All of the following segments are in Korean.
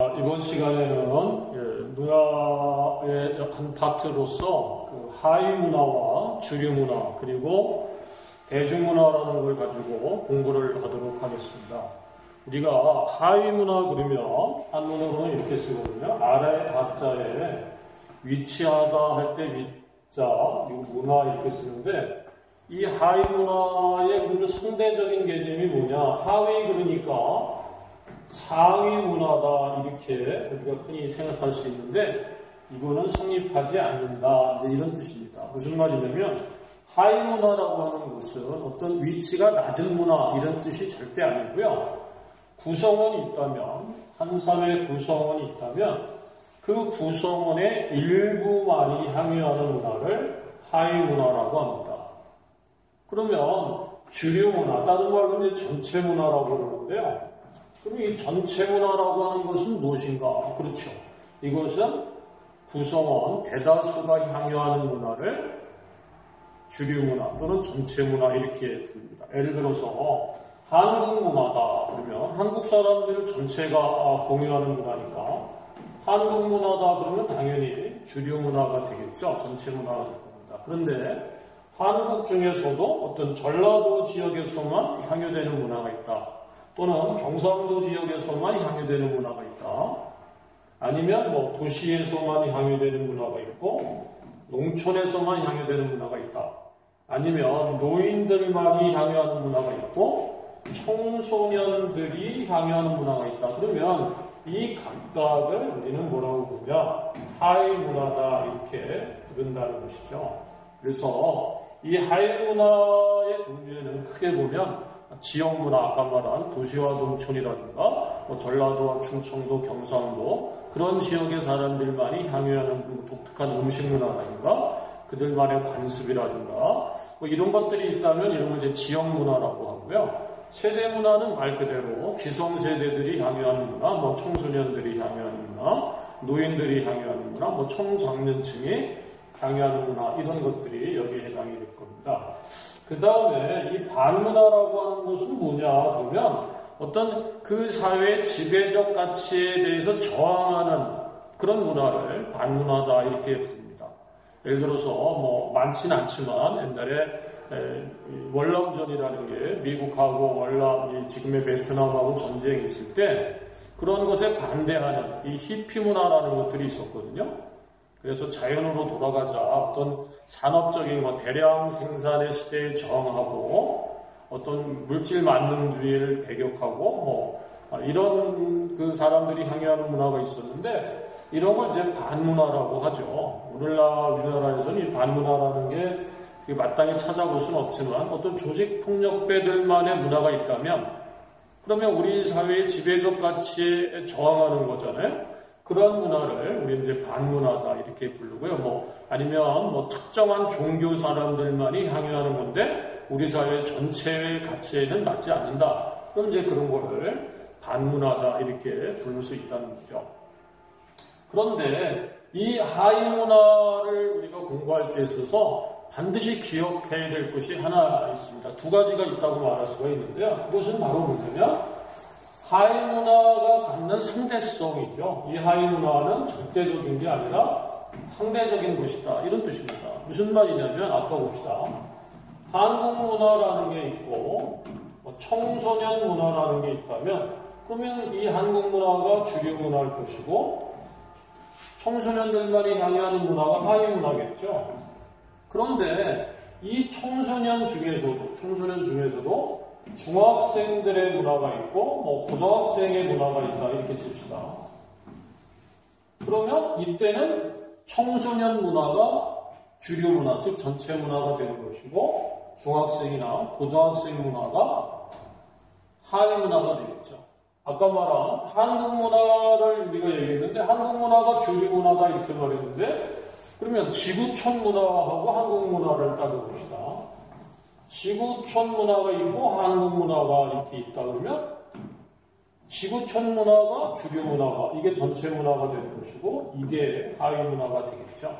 이번 시간에는 문화의 한 파트로서 하위 문화와 주류 문화 그리고 대중문화라는 걸 가지고 공부를 하도록 하겠습니다. 우리가 하위 문화 그러면 한문으로는 이렇게 쓰거든요. 아래 하자에 위치하다 할 때 위자, 문화 이렇게 쓰는데 이 하위 문화의 그 상대적인 개념이 뭐냐? 하위 그러니까 상위 문화다 이렇게 우리가 흔히 생각할 수 있는데 이거는 성립하지 않는다 이제 이런 뜻입니다. 무슨 말이냐면 하위 문화라고 하는 것은 어떤 위치가 낮은 문화 이런 뜻이 절대 아니고요. 구성원이 있다면 한 사회의 구성원이 있다면 그 구성원의 일부만이 향유하는 문화를 하위 문화라고 합니다. 그러면 주류 문화, 다른 말로 이제 전체 문화라고 그러는데요. 그럼 이 전체 문화라고 하는 것은 무엇인가? 그렇죠. 이것은 구성원, 대다수가 향유하는 문화를 주류 문화 또는 전체 문화 이렇게 부릅니다. 예를 들어서 한국 문화다 그러면 한국 사람들 전체가 공유하는 문화니까 한국 문화다 그러면 당연히 주류 문화가 되겠죠. 전체 문화가 될 겁니다. 그런데 한국 중에서도 어떤 전라도 지역에서만 향유되는 문화가 있다. 또는 경상도 지역에서만 향유되는 문화가 있다. 아니면 뭐 도시에서만 향유되는 문화가 있고 농촌에서만 향유되는 문화가 있다. 아니면 노인들만이 향유하는 문화가 있고 청소년들이 향유하는 문화가 있다. 그러면 이 각각을 우리는 뭐라고 부르냐? 하위 문화다 이렇게 부른다는 것이죠. 그래서 이 하위 문화의 종류에는 크게 보면 지역 문화, 아까 말한 도시와 농촌이라든가 전라도와 충청도, 경상도 그런 지역의 사람들만이 향유하는 독특한 음식 문화라든가 그들만의 관습이라든가 이런 것들이 있다면 이런 걸 이제 지역 문화라고 하고요. 세대 문화는 말 그대로 기성세대들이 향유하는 문화, 청소년들이 향유하는 문화, 노인들이 향유하는 문화, 청장년층이 향유하는 문화 이런 것들이 여기에 해당이 될 겁니다. 그 다음에 이 반문화라고 하는 것은 뭐냐 그러면 어떤 그 사회의 지배적 가치에 대해서 저항하는 그런 문화를 반문화다 이렇게 부릅니다. 예를 들어서 많지는 않지만 옛날에 월남전이라는 게 미국하고 월남, 지금의 베트남하고 전쟁이 있을 때 그런 것에 반대하는 이 히피 문화라는 것들이 있었거든요. 그래서 자연으로 돌아가자 어떤 산업적인 대량 생산의 시대에 저항하고 어떤 물질 만능주의를 배격하고 이런 그 사람들이 향유하는 문화가 있었는데 이런 걸 이제 반문화라고 하죠. 우리나라에서는 이 반문화라는 게 마땅히 찾아볼 수는 없지만 어떤 조직폭력배들만의 문화가 있다면 그러면 우리 사회의 지배적 가치에 저항하는 거잖아요. 그런 문화를 우리 이제 반문화다 이렇게 부르고요. 아니면 특정한 종교 사람들만이 향유하는 건데 우리 사회 전체의 가치에는 맞지 않는다. 그럼 이제 그런 거를 반문화다 이렇게 부를 수 있다는 거죠. 그런데 이 하위 문화를 우리가 공부할 때 있어서 반드시 기억해야 될 것이 하나 있습니다. 두 가지가 있다고 말할 수가 있는데요. 그것은 바로 뭐냐면 하위 문화가 갖는 상대성이죠. 이 하위 문화는 절대적인 게 아니라 상대적인 것이다. 이런 뜻입니다. 무슨 말이냐면 아까 봅시다. 한국 문화라는 게 있고 청소년 문화라는 게 있다면 그러면 이 한국 문화가 주류 문화일 것이고 청소년들만이 향유하는 문화가 하위 문화겠죠. 그런데 이 청소년 중에서도 중학생들의 문화가 있고 고등학생의 문화가 있다 이렇게 칩시다. 그러면 이때는 청소년 문화가 주류 문화, 즉 전체 문화가 되는 것이고 중학생이나 고등학생 문화가 하위 문화가 되겠죠. 아까 말한 한국 문화를 우리가 얘기했는데 한국 문화가 주류 문화다 이렇게 말했는데 그러면 지구촌 문화하고 한국 문화를 따져봅시다. 지구촌 문화가 있고 한국 문화가 이렇게 있다 그러면 지구촌 문화가 주류 문화가 이게 전체 문화가 되는 것이고 이게 하위 문화가 되겠죠.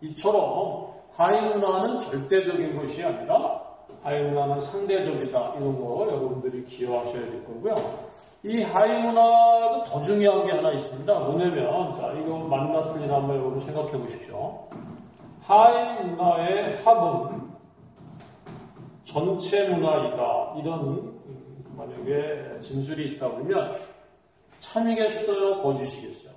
이처럼 하위 문화는 절대적인 것이 아니라 하위 문화는 상대적이다. 이런 거 여러분들이 기억하셔야 될 거고요. 이 하위 문화도 더 중요한 게 하나 있습니다. 뭐냐면, 자, 이거 맞나 틀리나 한번 여러분 생각해 보십시오. 하위 문화의 합은 전체 문화이다. 이런, 만약에 진술이 있다 그러면, 참이겠어요? 거짓이겠어요?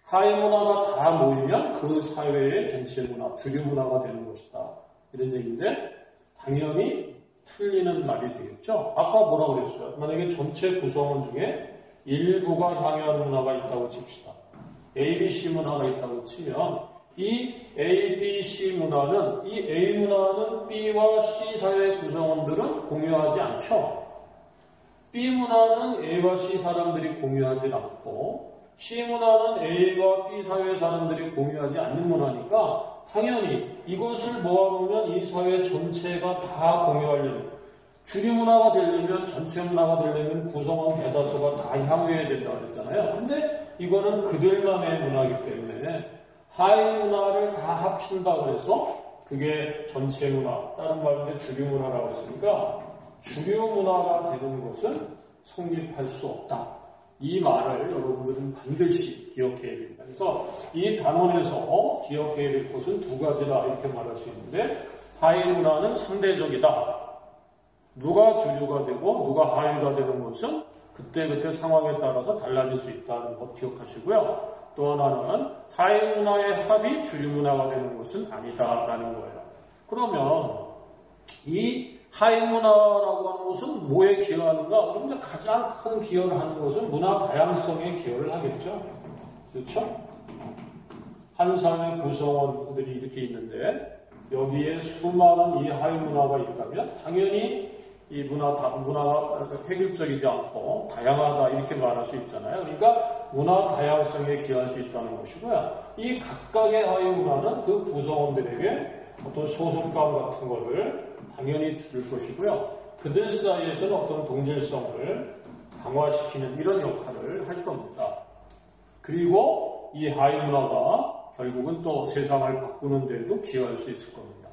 하위 문화가 다 모이면 그 사회의 전체 문화, 주류 문화가 되는 것이다. 이런 얘기인데, 당연히 틀리는 말이 되겠죠. 아까 뭐라고 그랬어요? 만약에 전체 구성원 중에 일부가 향유한 문화가 있다고 칩시다. ABC 문화가 있다고 치면 이 ABC 문화는, 이 A 문화는 B와 C 사회 구성원들은 공유하지 않죠. B 문화는 A와 C 사람들이 공유하지 않고 C 문화는 A와 B 사회 사람들이 공유하지 않는 문화니까 당연히 이것을 모아보면 이 사회 전체가 다 공유하려면, 주류 문화가 되려면, 전체 문화가 되려면 구성원 대다수가 다 향유해야 된다고 했잖아요. 근데 이거는 그들만의 문화이기 때문에 하위 문화를 다 합친다고 해서 그게 전체 문화, 다른 말로 주류 문화라고 했으니까 주류 문화가 되는 것은 성립할 수 없다. 이 말을 여러분들은 반드시 기억해야 됩니다. 그래서 이 단원에서 기억해야 될 것은 두 가지다 이렇게 말할 수 있는데, 하위 문화는 상대적이다. 누가 주류가 되고 누가 하위가 되는 것은 그때그때 상황에 따라서 달라질 수 있다는 것 기억하시고요. 또 하나는 하위 문화의 합이 주류 문화가 되는 것은 아니다라는 거예요. 그러면 이 하위 문화라고 하는 것은 뭐에 기여하는가? 그런데 가장 큰 기여를 하는 것은 문화 다양성에 기여를 하겠죠. 그렇죠? 한 사회 구성원들이 이렇게 있는데 여기에 수많은 이 하위 문화가 있다면 당연히 이 문화가 획일적이지 않고 다양하다 이렇게 말할 수 있잖아요. 그러니까 문화 다양성에 기여할 수 있다는 것이고요. 이 각각의 하위 문화는 그 구성원들에게 어떤 소속감 같은 거를 당연히 줄 것이고요. 그들 사이에서는 어떤 동질성을 강화시키는 이런 역할을 할 겁니다. 그리고 이 하위 문화가 결국은 또 세상을 바꾸는 데에도 기여할 수 있을 겁니다.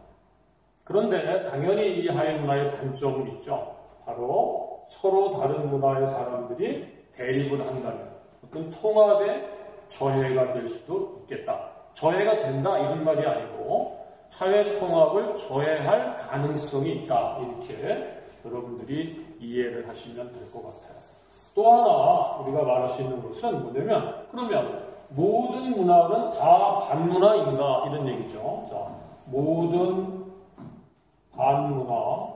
그런데 당연히 이 하위 문화의 단점은 있죠. 바로 서로 다른 문화의 사람들이 대립을 한다면 어떤 통합의 저해가 될 수도 있겠다. 저해가 된다 이런 말이 아니고 사회 통합을 저해할 가능성이 있다. 이렇게 여러분들이 이해를 하시면 될 것 같아요. 또 하나 우리가 말할 수 있는 것은 뭐냐면, 그러면 모든 문화는 다 반문화인가 이런 얘기죠. 자, 모든 반문화,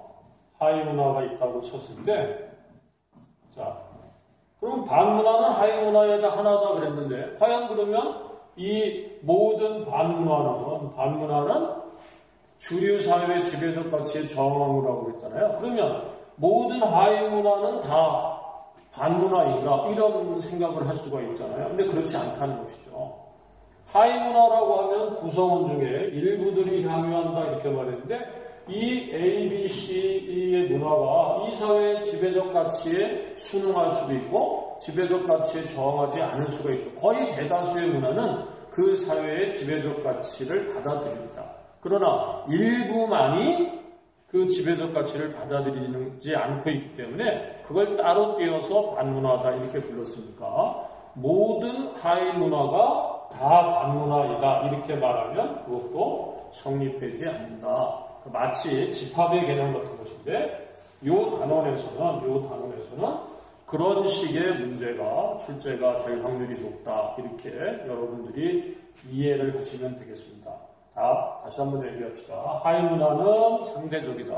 하위 문화가 있다고 쳤을 때, 자, 그럼 반문화는 하위 문화에다 하나다 그랬는데, 과연 그러면 이 모든 반문화는 주류 사회의 지배적 가치에 저항한 거라고 그랬잖아요. 그러면 모든 하위 문화는 다 반문화인가? 이런 생각을 할 수가 있잖아요. 근데 그렇지 않다는 것이죠. 하위 문화라고 하면 구성원 중에 일부들이 향유한다 이렇게 말했는데, 이 A, B, C의 문화가 이 사회의 지배적 가치에 순응할 수도 있고 지배적 가치에 저항하지 않을 수가 있죠. 거의 대다수의 문화는 그 사회의 지배적 가치를 받아들입니다. 그러나 일부만이 그 지배적 가치를 받아들이지 않고 있기 때문에 그걸 따로 떼어서 반문화다 이렇게 불렀으니까 모든 하위 문화가 다 반문화이다 이렇게 말하면 그것도 성립되지 않는다. 마치 집합의 개념 같은 것인데 이 단원에서는 그런 식의 문제가 출제가 될 확률이 높다 이렇게 여러분들이 이해를 하시면 되겠습니다. 다시 한번 얘기합시다. 하위 문화는 상대적이다.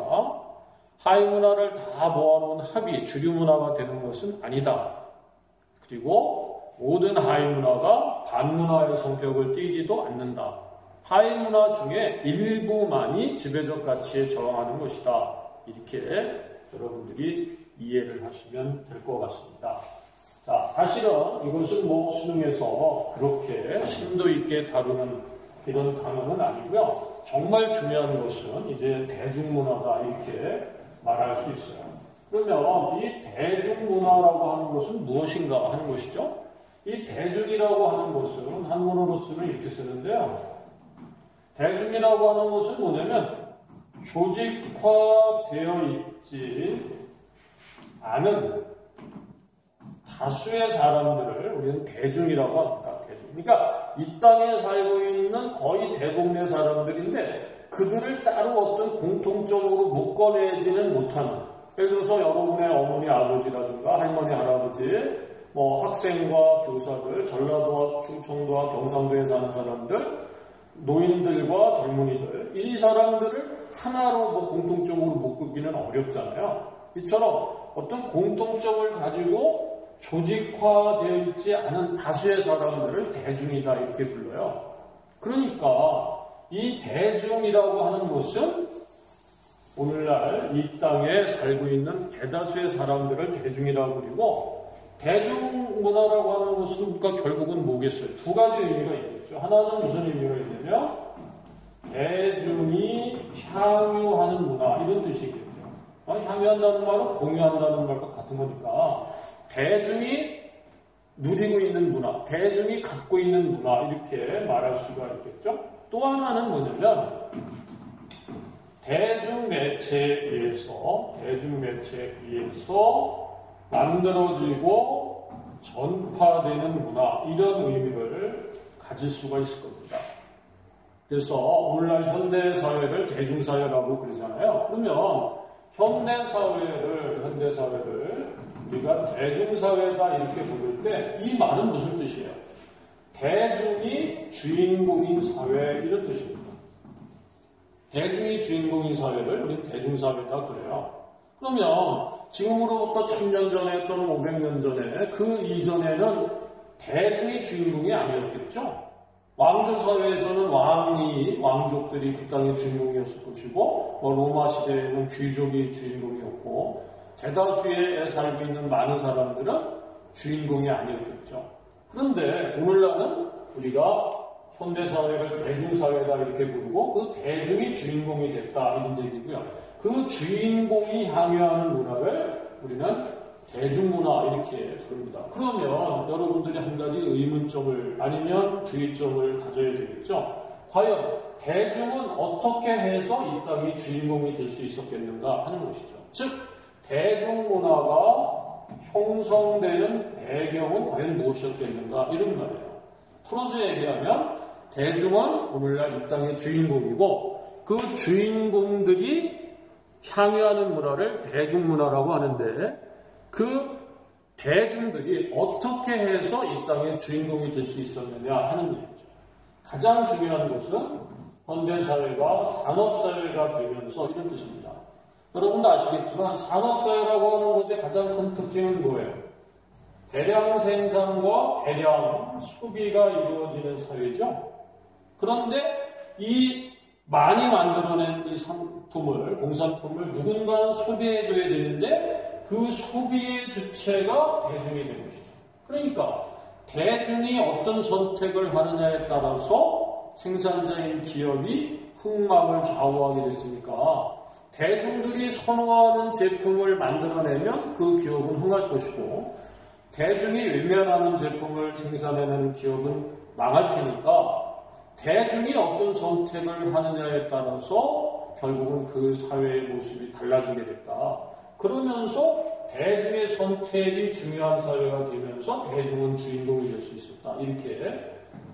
하위 문화를 다 모아놓은 합이 주류 문화가 되는 것은 아니다. 그리고 모든 하위 문화가 반문화의 성격을 띠지도 않는다. 하위 문화 중에 일부만이 지배적 가치에 저항하는 것이다. 이렇게 여러분들이 이해를 하시면 될 것 같습니다. 자, 사실은 이것은 수능에서 그렇게 심도 있게 다루는 이런 단어는 아니고요. 정말 중요한 것은 이제 대중문화다 이렇게 말할 수 있어요. 그러면 이 대중문화라고 하는 것은 무엇인가 하는 것이죠. 이 대중이라고 하는 것은 한문으로 쓰면 이렇게 쓰는데요. 대중이라고 하는 것은 뭐냐면 조직화되어 있지 아는 다수의 사람들을 우리는 대중이라고 합니다. 대중. 그러니까 이 땅에 살고 있는 거의 대부분의 사람들인데 그들을 따로 어떤 공통적으로 묶어내지는 못하는, 예를 들어서 여러분의 어머니, 아버지라든가 할머니, 할아버지, 학생과 교사들, 전라도와 충청도와 경상도에 사는 사람들, 노인들과 젊은이들, 이 사람들을 하나로 공통적으로 묶기는 어렵잖아요. 이처럼 어떤 공통점을 가지고 조직화되어 있지 않은 다수의 사람들을 대중이다 이렇게 불러요. 그러니까 이 대중이라고 하는 것은 오늘날 이 땅에 살고 있는 대다수의 사람들을 대중이라고 부르고, 대중문화라고 하는 것은 그러니까 결국은 뭐겠어요? 두 가지 의미가 있겠죠. 하나는 무슨 의미가 있냐면 대중이 향유하는 문화, 이런 뜻이겠죠. 향유한다는 말은 공유한다는 말과 같은 거니까 대중이 누리고 있는 문화, 대중이 갖고 있는 문화, 이렇게 말할 수가 있겠죠. 또 하나는 뭐냐면 대중매체에 의해서 만들어지고 전파되는 문화, 이런 의미를 가질 수가 있을 겁니다. 그래서 오늘날 현대사회를 대중사회라고 그러잖아요. 그러면 현대사회를 우리가 대중사회다 이렇게 부를 때 이 말은 무슨 뜻이에요? 대중이 주인공인 사회, 이런 뜻입니다. 대중이 주인공인 사회를 우리는 대중사회다 그래요. 그러면 지금으로부터 1000년 전에 또는 500년 전에 그 이전에는 대중이 주인공이 아니었겠죠. 왕조사회에서는 왕족들이 그 땅의 주인공이었을 것이고, 로마 시대에는 귀족이 주인공이었고, 대다수에 살고 있는 많은 사람들은 주인공이 아니었겠죠. 그런데 오늘날은 우리가 현대사회를 대중사회다 이렇게 부르고 그 대중이 주인공이 됐다 이런 얘기고요. 그 주인공이 향유하는 문화를 우리는 대중문화 이렇게 부릅니다. 그러면 여러분들이 한 가지 의문점을 아니면 주의점을 가져야 되겠죠. 과연 대중은 어떻게 해서 이 땅의 주인공이 될 수 있었겠는가 하는 것이죠. 즉 대중문화가 형성되는 배경은 과연 무엇이었겠는가 이런 말이에요. 풀어서 얘기하면 대중은 오늘날 이 땅의 주인공이고 그 주인공들이 향유하는 문화를 대중문화라고 하는데 그 대중들이 어떻게 해서 이 땅의 주인공이 될 수 있었느냐 하는 얘기죠. 가장 중요한 것은 현대사회가 산업사회가 되면서 이런 뜻입니다. 여러분도 아시겠지만 산업사회라고 하는 것의 가장 큰 특징은 뭐예요? 대량 생산과 대량 소비가 이루어지는 사회죠. 그런데 이 많이 만들어낸 이 상품을, 공산품을 누군가는 소비해줘야 되는데 그 소비의 주체가 대중이 되는 것이죠. 그러니까 대중이 어떤 선택을 하느냐에 따라서 생산자인 기업이 흥망을 좌우하게 됐으니까 대중들이 선호하는 제품을 만들어내면 그 기업은 흥할 것이고 대중이 외면하는 제품을 생산해내는 기업은 망할 테니까 대중이 어떤 선택을 하느냐에 따라서 결국은 그 사회의 모습이 달라지게 됐다. 그러면서 대중의 선택이 중요한 사회가 되면서 대중은 주인공이 될 수 있었다. 이렇게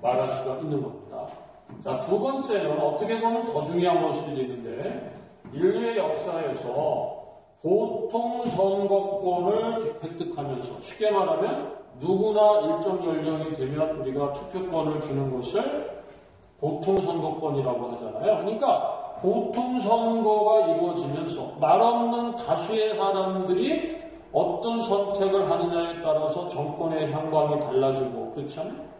말할 수가 있는 겁니다. 자, 두 번째는 어떻게 보면 더 중요한 것이 있는데 인류의 역사에서 보통 선거권을 획득하면서 쉽게 말하면 누구나 일정 연령이 되면 우리가 투표권을 주는 것을 보통 선거권이라고 하잖아요. 그러니까 보통 선거가 이루어지면서 말없는 다수의 사람들이 어떤 선택을 하느냐에 따라서 정권의 향방이 달라지고 그렇지 않아요?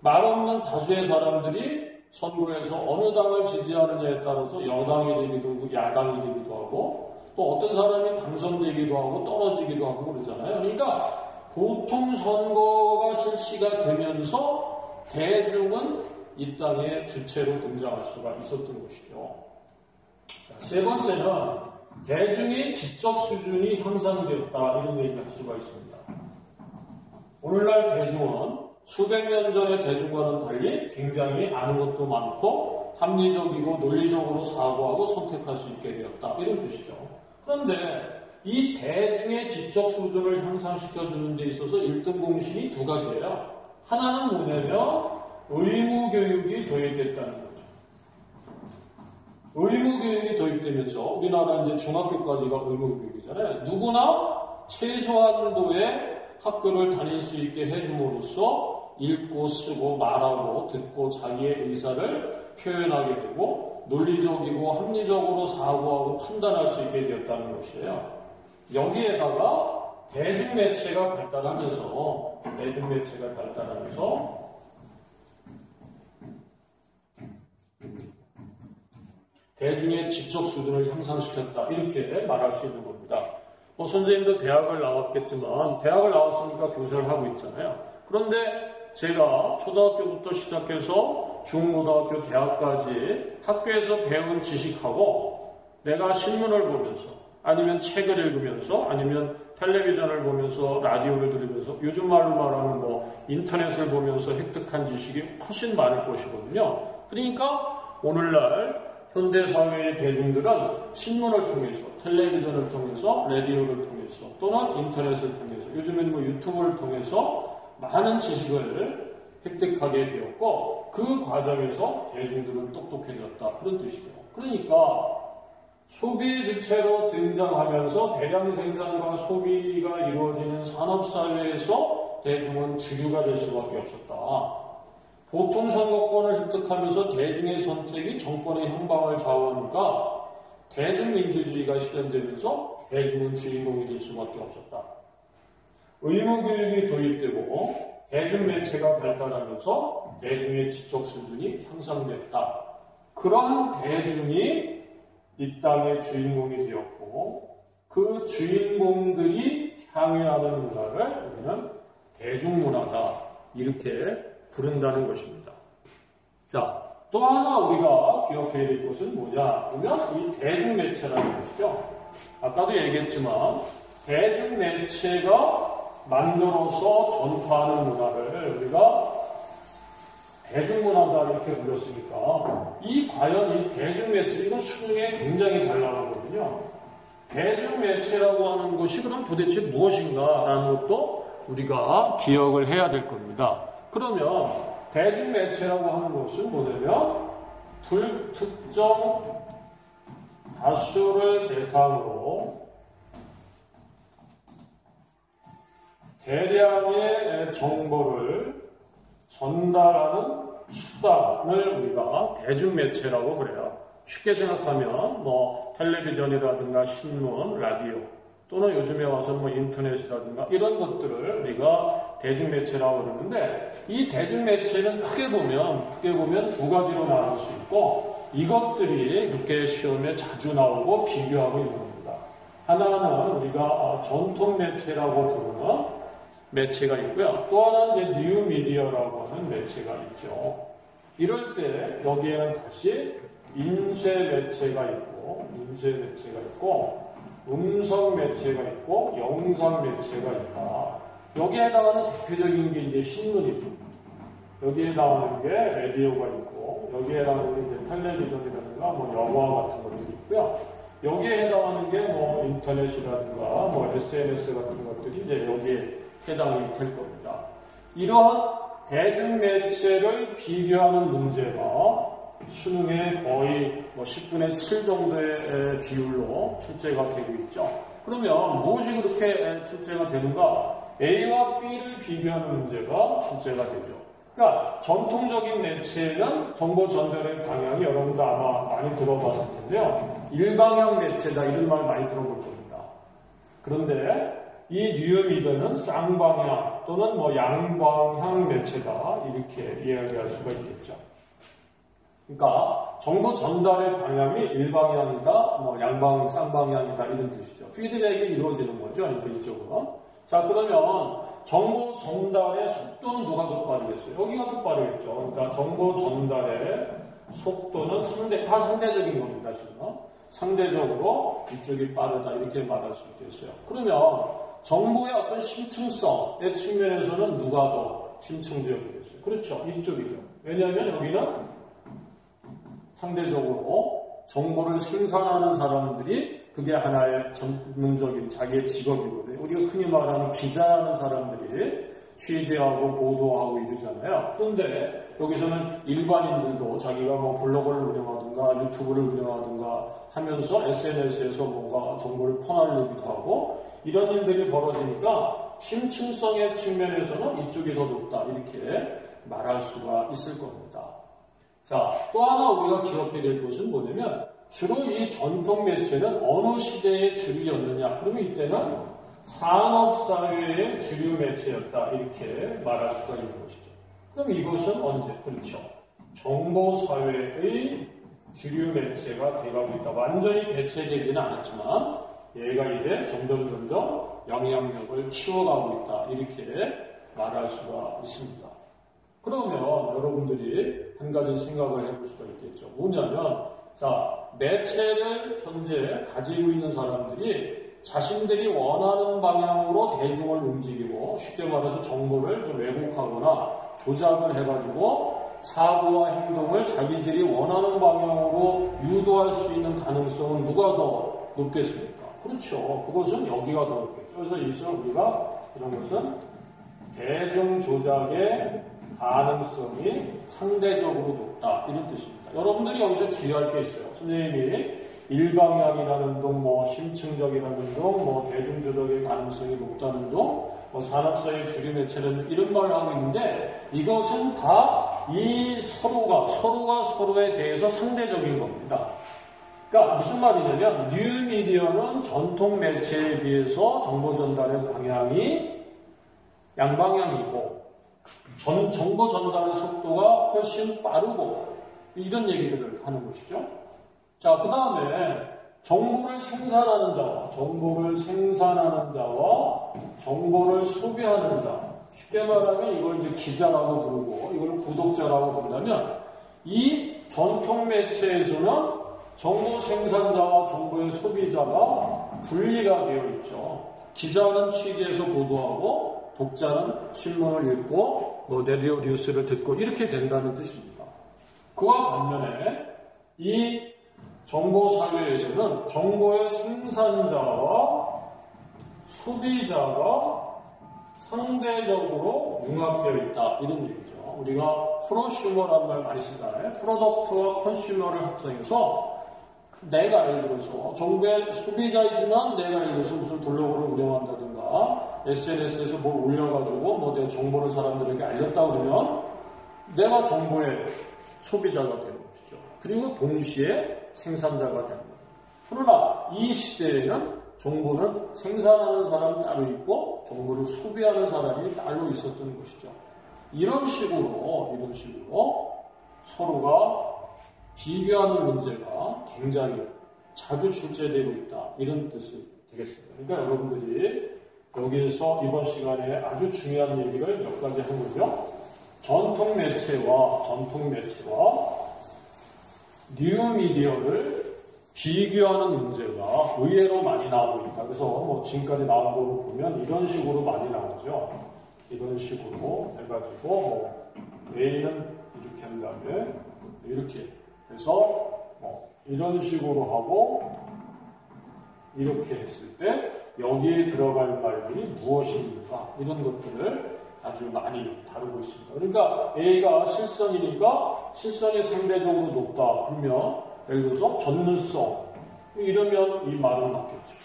말없는 다수의 사람들이 선거에서 어느 당을 지지하느냐에 따라서 여당이 되기도 하고 야당이 되기도 하고 또 어떤 사람이 당선되기도 하고 떨어지기도 하고 그러잖아요. 그러니까 보통 선거가 실시가 되면서 대중은 이 땅의 주체로 등장할 수가 있었던 것이죠. 자, 세 번째는 대중의 지적 수준이 향상되었다 이런 얘기를 할 수가 있습니다. 오늘날 대중은 수백 년 전의 대중과는 달리 굉장히 아는 것도 많고 합리적이고 논리적으로 사고하고 선택할 수 있게 되었다 이런 뜻이죠. 그런데 이 대중의 지적 수준을 향상시켜주는 데 있어서 1등 공신이 두 가지예요. 하나는 뭐냐면 의무교육이 도입됐다는 거죠. 의무교육이 도입되면서 우리나라 이제 중학교까지가 의무교육이잖아요. 누구나 최소한도의 학교를 다닐 수 있게 해줌으로써 읽고 쓰고 말하고 듣고 자기의 의사를 표현하게 되고 논리적이고 합리적으로 사고하고 판단할 수 있게 되었다는 것이에요. 여기에다가 대중매체가 발달하면서 대중의 지적 수준을 향상시켰다 이렇게 말할 수 있는 겁니다. 선생님도 대학을 나왔겠지만 대학을 나왔으니까 교사를 하고 있잖아요. 그런데 제가 초등학교부터 시작해서 중고등학교, 대학까지 학교에서 배운 지식하고 내가 신문을 보면서 아니면 책을 읽으면서 아니면 텔레비전을 보면서 라디오를 들으면서 요즘 말로 말하는 인터넷을 보면서 획득한 지식이 훨씬 많을 것이거든요. 그러니까 오늘날 현대사회의 대중들은 신문을 통해서, 텔레비전을 통해서, 라디오를 통해서 또는 인터넷을 통해서 요즘에는 유튜브를 통해서 많은 지식을 획득하게 되었고 그 과정에서 대중들은 똑똑해졌다. 그런 뜻이죠. 그러니까 소비의 주체로 등장하면서 대량 생산과 소비가 이루어지는 산업사회에서 대중은 주류가 될 수밖에 없었다. 보통 선거권을 획득하면서 대중의 선택이 정권의 향방을 좌우하니까 대중민주주의가 실현되면서 대중은 주인공이 될 수밖에 없었다. 의무교육이 도입되고 대중매체가 발달하면서 대중의 지적 수준이 향상됐다. 그러한 대중이 이 땅의 주인공이 되었고 그 주인공들이 향유하는 문화를 우리는 대중문화다 이렇게 부른다는 것입니다. 자, 또 하나 우리가 기억해야 될 것은 뭐냐 그러면 이 대중매체라는 것이죠. 아까도 얘기했지만 대중매체가 만들어서 전파하는 문화를 우리가 대중문화다 이렇게 불렀으니까 과연 이 대중매체 이건 수능에 굉장히 잘 나오거든요. 대중매체라고 하는 것이 그럼 도대체 무엇인가 라는 것도 우리가 기억을 해야 될 겁니다. 그러면 대중매체라고 하는 것은 뭐냐면 불특정 다수를 대상으로 대량의 정보를 전달하는 수단을 우리가 대중매체라고 그래요. 쉽게 생각하면 텔레비전이라든가 신문, 라디오 또는 요즘에 와서 인터넷이라든가 이런 것들을 우리가 대중매체라고 그러는데 이 대중매체는 크게 보면 두 가지로 나눌 수 있고 이것들이 그렇게 시험에 자주 나오고 비교하고 있는 겁니다. 하나는 우리가 전통매체라고 부르는 매체가 있고요. 또 하나는 뉴미디어라고 하는 매체가 있죠. 이럴 때 여기에는 다시 인쇄매체가 있고 음성매체가 있고 영상매체가 있다. 여기에 해당하는 대표적인 게 이제 신문이죠. 여기에 나오는 게 라디오가 있고 여기에 해당하는 게 이제 텔레비전이라든가 영화 같은 것들이 있고요. 여기에 해당하는 게 인터넷이라든가 SNS 같은 것들이 이제 여기에 해당이 될 겁니다. 이러한 대중매체를 비교하는 문제가 수능에 거의 10분의 7 정도의 비율로 출제가 되고 있죠. 그러면 무엇이 그렇게 출제가 되는가? A와 B를 비교하는 문제가 출제가 되죠. 그러니까 전통적인 매체는 정보 전달의 방향이 여러분도 아마 많이 들어봤을 텐데요. 일방향 매체다 이런 말 많이 들어볼 겁니다. 그런데 이 뉴미디어는 쌍방향 또는 양방향 매체다 이렇게 이야기할 수가 있겠죠. 그러니까 정보 전달의 방향이 일방향이다, 양방, 쌍방향이다 이런 뜻이죠. 피드백이 이루어지는 거죠. 그러니까 이쪽은. 자, 그러면 정보 전달의 속도는 누가 더 빠르겠어요? 여기가 더 빠르겠죠. 그러니까 정보 전달의 속도는 다 상대적인 겁니다. 지금 상대적으로 이쪽이 빠르다 이렇게 말할 수 있겠어요. 그러면 정보의 어떤 심층성의 측면에서는 누가 더 심층적이겠어요? 그렇죠. 이쪽이죠. 왜냐하면 여기는 상대적으로 정보를 생산하는 사람들이 그게 하나의 전문적인 자기의 직업이거든요. 우리가 흔히 말하는 기자라는 사람들이 취재하고 보도하고 이러잖아요. 그런데 여기서는 일반인들도 자기가 뭐 블로그를 운영하든가 유튜브를 운영하든가 하면서 SNS에서 뭔가 정보를 퍼날리기도 하고 이런 일들이 벌어지니까 심층성의 측면에서는 이쪽이 더 높다 이렇게 말할 수가 있을 겁니다. 자, 또 하나 우리가 기억해야 될 것은 뭐냐면 주로 이 전통 매체는 어느 시대의 주류였느냐? 그러면 이때는 산업사회의 주류 매체였다 이렇게 말할 수가 있는 것이죠. 그럼 이것은 언제? 그렇죠. 정보사회의 주류 매체가 돼가고 있다. 완전히 대체되지는 않았지만 얘가 이제 점점 영향력을 키워가고 있다 이렇게 말할 수가 있습니다. 그러면 여러분들이 한 가지 생각을 해볼 수가 있겠죠. 뭐냐면 자, 매체를 현재 가지고 있는 사람들이 자신들이 원하는 방향으로 대중을 움직이고 쉽게 말해서 정보를 좀 왜곡하거나 조작을 해가지고 사고와 행동을 자기들이 원하는 방향으로 유도할 수 있는 가능성은 누가 더 높겠습니까? 그렇죠. 그것은 여기가 더 높겠죠. 그래서 여기서 우리가 이런 것은 대중 조작의 가능성이 상대적으로 높다 이런 뜻입니다. 여러분들이 여기서 주의할 게 있어요. 선생님이 일방향이라는 둥, 뭐 심층적이라는 둥, 뭐 대중 조작의 가능성이 높다는 둥, 뭐 산업사회 주류 매체는 이런 말을 하고 있는데 이것은 다 이 서로가 서로에 대해서 상대적인 겁니다. 그러니까 무슨 말이냐면 뉴미디어는 전통 매체에 비해서 정보 전달의 방향이 양방향이고 정보 전달의 속도가 훨씬 빠르고 이런 얘기들을 하는 것이죠. 자, 그 다음에 정보를 생산하는 자와 정보를 소비하는 자. 쉽게 말하면 이걸 이제 기자라고 부르고 이걸 구독자라고 부른다면 이 전통 매체에서는 정보 생산자와 정보의 소비자가 분리가 되어 있죠. 기자는 취재해서 보도하고 독자는 신문을 읽고 뭐 라디오 뉴스를 듣고 이렇게 된다는 뜻입니다. 그와 반면에 이 정보사회에서는 정보의 생산자와 소비자가 상대적으로 융합되어 있다 이런 얘기죠. 우리가 프로슈머라는 말 많이 쓰잖아요. 프로덕트와 컨슈머를 합성해서 내가 예를 들어서 정부의 소비자이지만 내가 예를 들어서 무슨 블로그를 운영한다든가 SNS에서 뭘 올려가지고 뭐 내가 정보를 사람들에게 알렸다 그러면 내가 정보의 소비자가 되는 것이죠. 그리고 동시에 생산자가 되는 겁니다. 그러나 이 시대에는 정보는 생산하는 사람이 따로 있고 정보를 소비하는 사람이 따로 있었던 것이죠. 이런 식으로 서로가 비교하는 문제가 굉장히 자주 출제되고 있다. 이런 뜻이 되겠습니다. 그러니까 여러분들이 여기에서 이번 시간에 아주 중요한 얘기를 몇 가지 한 거죠. 전통 매체와 뉴미디어를 비교하는 문제가 의외로 많이 나오고 있다. 그래서 뭐 지금까지 나온 거로 보면 이런 식으로 많이 나오죠. 이런 식으로 해가지고 뭐 A는 이렇게 한 다음에 이렇게 해서 이런 식으로 하고 이렇게 했을 때 여기에 들어갈 말들이 무엇입니까? 이런 것들을 아주 많이 다루고 있습니다. 그러니까 A가 실선이니까 실선이 상대적으로 높다. 그러면 예를 들어서 전문성 이러면 이 말은 맞겠죠.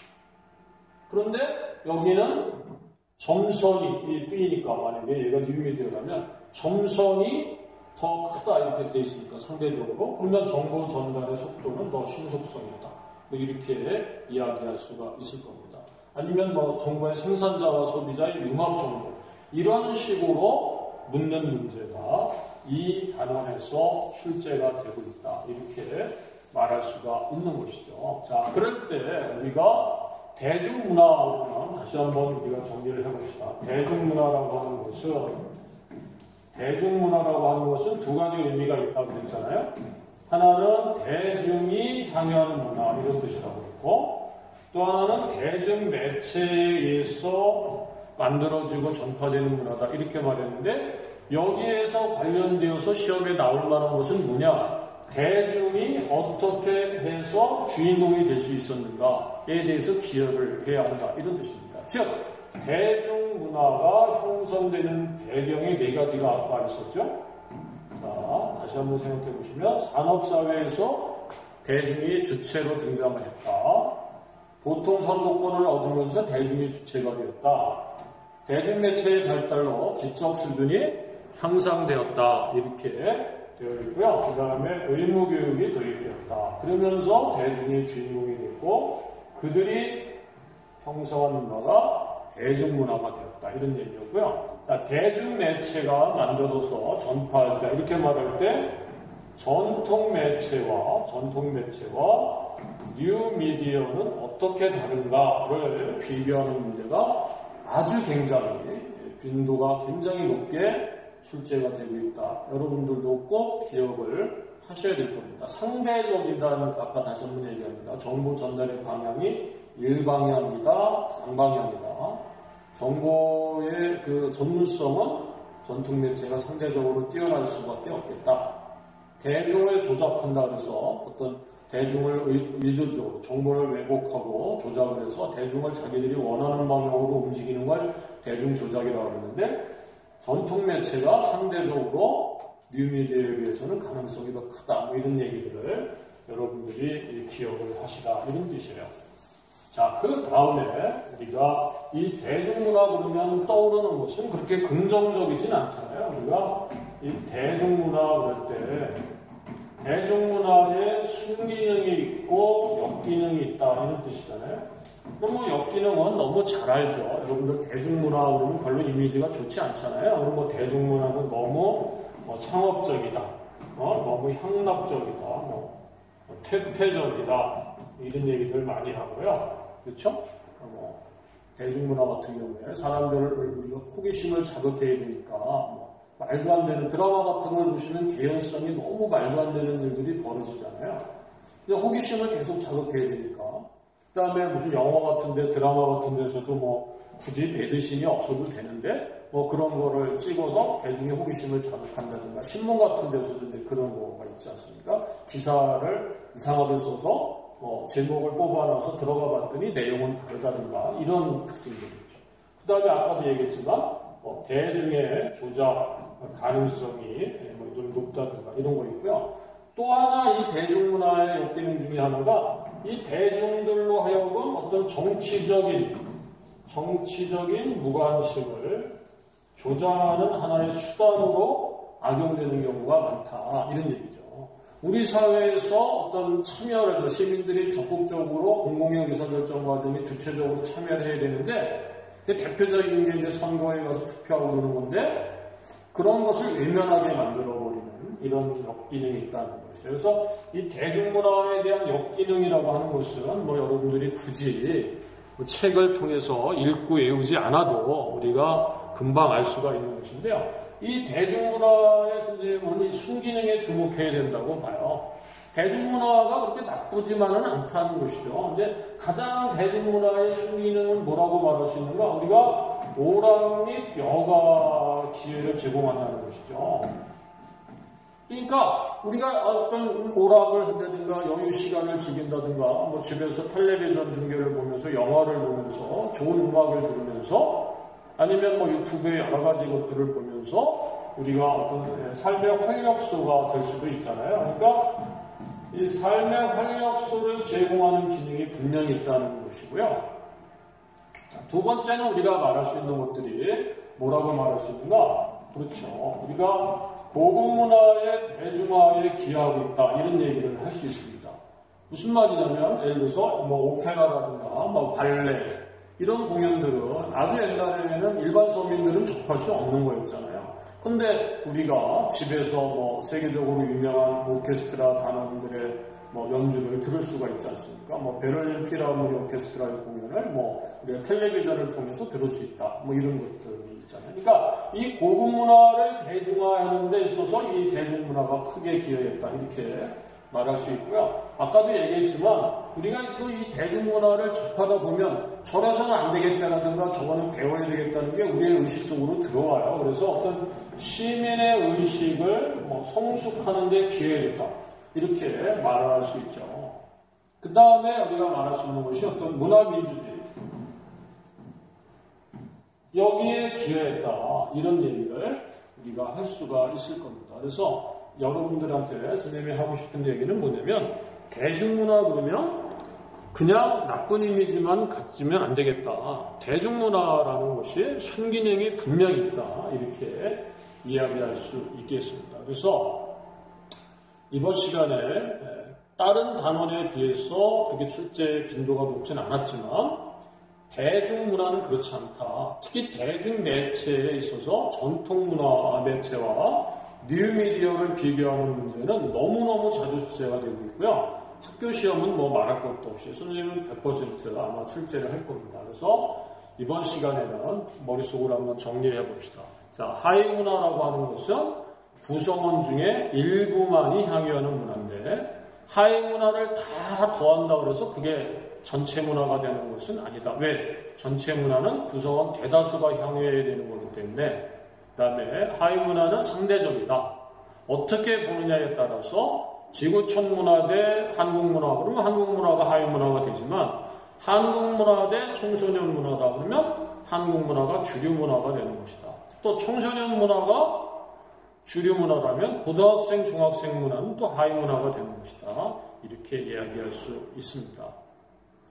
그런데 여기는 점선이 이 B니까 만약에 얘가 뉴미디어라면 점선이 더 크다 이렇게 돼 있으니까 상대적으로 그러면 정보 전달의 속도는 더 신속성이다. 뭐 이렇게 이야기할 수가 있을 겁니다. 아니면 뭐 정보의 생산자와 소비자의 융합 정보 이런 식으로 묻는 문제가 이 단원에서 출제가 되고 있다. 이렇게 말할 수가 있는 것이죠. 자, 그럴 때 우리가 대중문화는 다시 한번 우리가 정리를 해봅시다. 대중문화라고 하는 것은 두 가지 의미가 있다고 했잖아요. 하나는 대중이 향유하는 문화 이런 뜻이라고 했고 또 하나는 대중 매체에 의해서 만들어지고 전파되는 문화다 이렇게 말했는데 여기에서 관련되어서 시험에 나올 만한 것은 뭐냐? 대중이 어떻게 해서 주인공이 될 수 있었는가에 대해서 기여를 해야 한다. 이런 뜻입니다. 즉, 대중문화가 형성되는 배경이 네 가지가 아까 있었죠. 자, 다시 한번 생각해 보시면 산업사회에서 대중이 주체로 등장을 했다. 보통 선거권을 얻으면서 대중이 주체가 되었다. 대중매체의 발달로 지적 수준이 향상되었다. 이렇게 되어 있고요. 그 다음에 의무교육이 도입되었다. 그러면서 대중의 주인공이 됐고 그들이 형성한 문화가 대중문화가 되었다. 이런 얘기였고요. 대중매체가 만들어서 전파할 때 이렇게 말할 때 전통매체와 뉴미디어는 어떻게 다른가를 비교하는 문제가 아주 굉장히 빈도가 굉장히 높게 출제가 되고 있다. 여러분들도 꼭 기억을 하셔야 될 겁니다. 상대적이다는 아까 다시 한번 얘기합니다. 정보 전달의 방향이 일방향이다, 쌍방향이다. 정보의 그 전문성은 전통 매체가 상대적으로 뛰어날 수밖에 없겠다. 대중을 조작한다 그래서 어떤 대중을 의도적으로 정보를 왜곡하고 조작을 해서 대중을 자기들이 원하는 방향으로 움직이는 걸 대중조작이라고 하는데 전통 매체가 상대적으로 뉴미디어에 비해서는 가능성이 더 크다. 뭐 이런 얘기들을 여러분들이 기억을 하시라. 이런 뜻이에요. 자, 그 다음에 우리가 이 대중문화 그러면 떠오르는 것은 그렇게 긍정적이진 않잖아요. 우리가 이 대중문화 그럴 때 대중문화에 순기능이 있고 역기능이 있다. 이런 뜻이잖아요. 그럼 뭐 역기능은 너무 잘 알죠. 여러분들 대중문화 그러면 별로 이미지가 좋지 않잖아요. 그럼 뭐 대중문화는 너무 상업적이다. 너무 향락적이다. 퇴폐적이다. 이런 얘기들 많이 하고요. 그렇죠? 대중문화 같은 경우에 사람들을 우리가 호기심을 자극해야 되니까 말도 안 되는 드라마 같은 걸 보시면 개연성이 너무 말도 안 되는 일들이 벌어지잖아요. 근데 호기심을 계속 자극해야 되니까. 그 다음에 무슨 영화 같은데 드라마 같은 데서도 굳이 배드신이 없어도 되는데 그런 거를 찍어서 대중의 호기심을 자극한다든가 신문 같은 데서도 그런 거가 있지 않습니까? 기사를 이상하게 써서 제목을 뽑아놔서 들어가 봤더니 내용은 다르다든가 이런 특징들이 있죠. 그 다음에 아까도 얘기했지만 대중의 조작 가능성이 좀 높다든가 이런 거 있고요. 또 하나 이 대중문화의 역기능 중에 하나가 이 대중들로 하여금 어떤 정치적인 무관심을 조장하는 하나의 수단으로 악용되는 경우가 많다. 이런 얘기죠. 우리 사회에서 어떤 참여를 해서 시민들이 적극적으로 공공의 의사결정 과정에 주체적으로 참여를 해야 되는데 대표적인 게 이제 선거에 가서 투표하고 그러는 건데 그런 것을 외면하게 만들어버리는 이런 역기능이 있다는 것이에요. 그래서 이 대중문화에 대한 역기능이라고 하는 것은 여러분들이 굳이 책을 통해서 읽고 외우지 않아도 우리가 금방 알 수가 있는 것인데요. 이 대중문화의 선생님은 이 순기능에 주목해야 된다고 봐요. 대중문화가 그렇게 나쁘지만은 않다는 것이죠. 이제 가장 대중문화의 순기능은 뭐라고 말할 수 있는가? 우리가 오락 및 여가 기회를 제공한다는 것이죠. 그러니까 우리가 어떤 오락을 한다든가 여유 시간을 즐긴다든가 집에서 텔레비전 중계를 보면서 영화를 보면서 좋은 음악을 들으면서 아니면 유튜브에 여러 가지 것들을 보면서 우리가 어떤 삶의 활력소가 될 수도 있잖아요. 그러니까 이 삶의 활력소를 제공하는 기능이 분명히 있다는 것이고요. 자, 두 번째는 우리가 말할 수 있는 것들이 뭐라고 말할 수 있는가? 그렇죠. 우리가 고급문화의 대중화에 기여하고 있다. 이런 얘기를 할 수 있습니다. 무슨 말이냐면 예를 들어서 오페라라든가 발레 이런 공연들은 아주 옛날에는 일반 서민들은 접할 수 없는 거였잖아요. 근데 우리가 집에서 세계적으로 유명한 오케스트라 단원들의 연주를 들을 수가 있지 않습니까? 베를린 필하모니 오케스트라의 공연을 우리가 텔레비전을 통해서 들을 수 있다. 이런 것들이 있잖아요. 그러니까 이 고급 문화를 대중화하는 데 있어서 이 대중문화가 크게 기여했다. 이렇게 말할 수 있고요. 아까도 얘기했지만 우리가 이 대중문화를 접하다 보면 저래서는 안 되겠다라든가 저거는 배워야 되겠다는 게 우리의 의식 속으로 들어와요. 그래서 어떤 시민의 의식을 성숙하는 데 기여해줬다. 이렇게 말을 할 수 있죠. 그 다음에 우리가 말할 수 있는 것이 어떤 문화민주주의. 여기에 기여했다. 이런 얘기를 우리가 할 수가 있을 겁니다. 그래서 여러분들한테 선생님이 하고 싶은 얘기는 뭐냐면 대중문화 그러면 그냥 나쁜 이미지만 갖지면 안 되겠다. 대중문화라는 것이 순기능이 분명히 있다. 이렇게 이야기할 수 있겠습니다. 그래서 이번 시간에 다른 단원에 비해서 그렇게 출제 빈도가 높진 않았지만 대중문화는 그렇지 않다. 특히 대중매체에 있어서 전통문화 매체와 뉴미디어를 비교하는 문제는 너무너무 자주 출제가 되고 있고요. 학교 시험은 뭐 말할 것도 없이 선생님은 100% 아마 출제를 할 겁니다. 그래서 이번 시간에는 머릿속으로 한번 정리해 봅시다. 자, 하위문화라고 하는 것은 구성원 중에 일부만이 향유하는 문화인데 하위문화를 다 더한다고 해서 그게 전체 문화가 되는 것은 아니다. 왜? 전체 문화는 구성원 대다수가 향유해야 되는 거기 때문에. 그 다음에 하위문화는 상대적이다. 어떻게 보느냐에 따라서 지구촌 문화 대 한국 문화 그러면 한국 문화가 하위문화가 되지만 한국 문화 대 청소년 문화다 그러면 한국 문화가 주류 문화가 되는 것이다. 또 청소년 문화가 주류 문화라면 고등학생, 중학생 문화는 또 하위문화가 되는 것이다. 이렇게 이야기할 수 있습니다.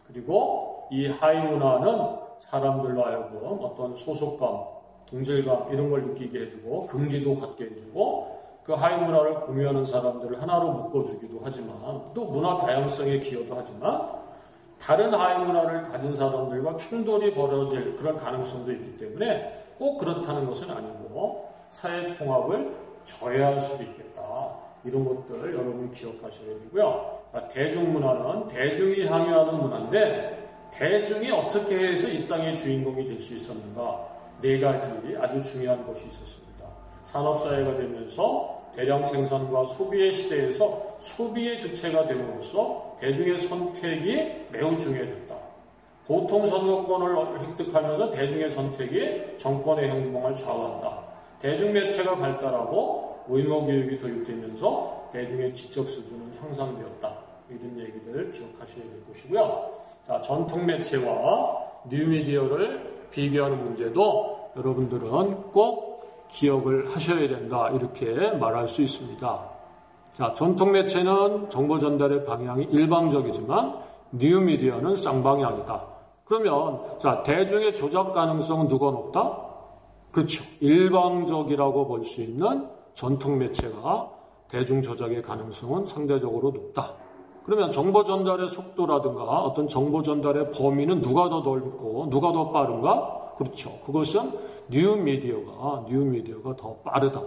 그리고 이 하위문화는 사람들로 하여금 어떤 소속감, 동질감 이런 걸 느끼게 해주고 긍지도 갖게 해주고 그 하위문화를 공유하는 사람들을 하나로 묶어주기도 하지만 또 문화 다양성에 기여도 하지만 다른 하위문화를 가진 사람들과 충돌이 벌어질 그런 가능성도 있기 때문에 꼭 그렇다는 것은 아니고 사회 통합을 저해할 수도 있겠다. 이런 것들을 여러분이 기억하셔야 되고요. 대중문화는 대중이 향유하는 문화인데 대중이 어떻게 해서 이 땅의 주인공이 될 수 있었는가? 네 가지 아주 중요한 것이 있었습니다. 산업사회가 되면서 대량 생산과 소비의 시대에서 소비의 주체가 됨으로써 대중의 선택이 매우 중요해졌다. 보통 선거권을 획득하면서 대중의 선택이 정권의 행동을 좌우한다. 대중매체가 발달하고 의무교육이 도입되면서 대중의 지적 수준은 향상되었다. 이런 얘기들을 기억하셔야 될 것이고요. 자, 전통매체와 뉴미디어를 비교하는 문제도 여러분들은 꼭 기억을 하셔야 된다. 이렇게 말할 수 있습니다. 자, 전통매체는 정보 전달의 방향이 일방적이지만 뉴미디어는 쌍방향이다. 그러면 자, 대중의 조작 가능성은 누가 높다? 그렇죠. 일방적이라고 볼 수 있는 전통매체가 대중 조작의 가능성은 상대적으로 높다. 그러면 정보 전달의 속도라든가 어떤 정보 전달의 범위는 누가 더 넓고 누가 더 빠른가? 그렇죠. 그것은 뉴미디어가 더 빠르다.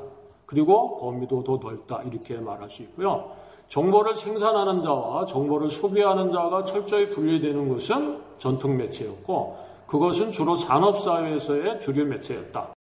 그리고 범위도 더 넓다. 이렇게 말할 수 있고요. 정보를 생산하는 자와 정보를 소비하는 자가 철저히 분리되는 것은 전통 매체였고 그것은 주로 산업사회에서의 주류 매체였다.